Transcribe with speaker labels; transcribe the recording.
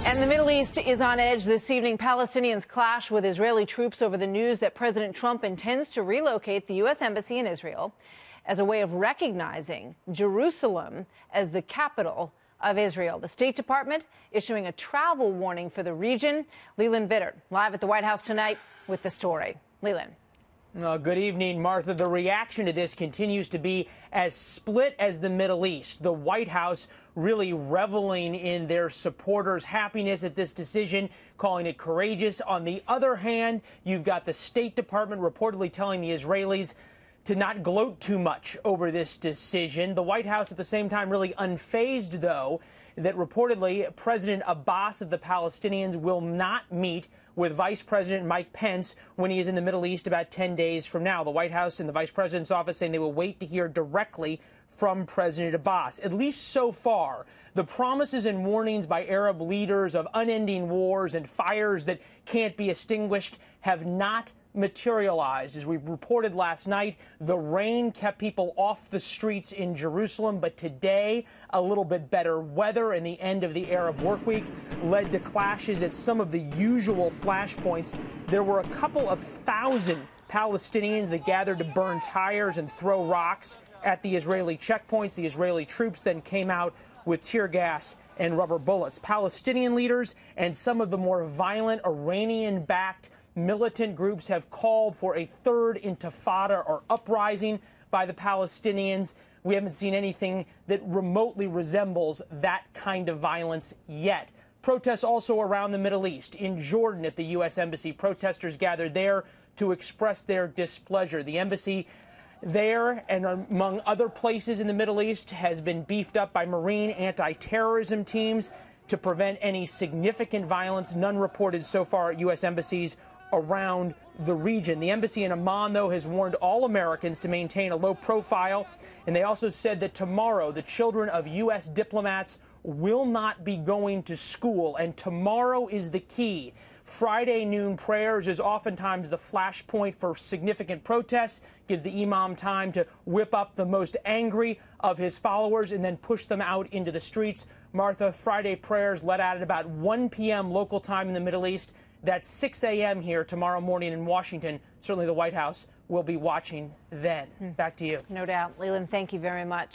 Speaker 1: And the Middle East is on edge this evening. Palestinians clash with Israeli troops over the news that President Trump intends to relocate the U.S. Embassy in Israel as a way of recognizing Jerusalem as the capital of Israel. The State Department issuing a travel warning for the region. Leland Vittert live at the White House tonight with the story. Leland.
Speaker 2: Good evening, Martha. The reaction to this continues to be as split as the Middle East. The White House really reveling in their supporters' happiness at this decision, calling it courageous. On the other hand, you've got the State Department reportedly telling the Israelis to not gloat too much over this decision. The White House at the same time really unfazed, though, that reportedly President Abbas of the Palestinians will not meet with Vice President Mike Pence when he is in the Middle East about 10 days from now. The White House and the Vice President's office saying they will wait to hear directly from President Abbas. At least so far, the promises and warnings by Arab leaders of unending wars and fires that can't be extinguished have not materialized. As we reported last night, the rain kept people off the streets in Jerusalem, but today a little bit better weather and the end of the Arab work week led to clashes at some of the usual flashpoints. There were a couple of thousand Palestinians that gathered to burn tires and throw rocks at the Israeli checkpoints. The Israeli troops then came out with tear gas and rubber bullets. Palestinian leaders and some of the more violent Iranian-backed militant groups have called for a third intifada or uprising by the Palestinians. We haven't seen anything that remotely resembles that kind of violence yet. Protests also around the Middle East. In Jordan at the U.S. Embassy, protesters gathered there to express their displeasure. The embassy there and among other places in the Middle East has been beefed up by Marine anti-terrorism teams to prevent any significant violence. None reported so far at U.S. embassies around the region. The embassy in Amman, though, has warned all Americans to maintain a low profile. And they also said that tomorrow the children of U.S. diplomats will not be going to school. And tomorrow is the key. Friday noon prayers is oftentimes the flashpoint for significant protests, gives the imam time to whip up the most angry of his followers and then push them out into the streets. Martha, Friday prayers let out at about 1 p.m. local time in the Middle East. That's 6 a.m. here tomorrow morning in Washington. Certainly the White House will be watching then. Back to you.
Speaker 1: No doubt. Leland, thank you very much.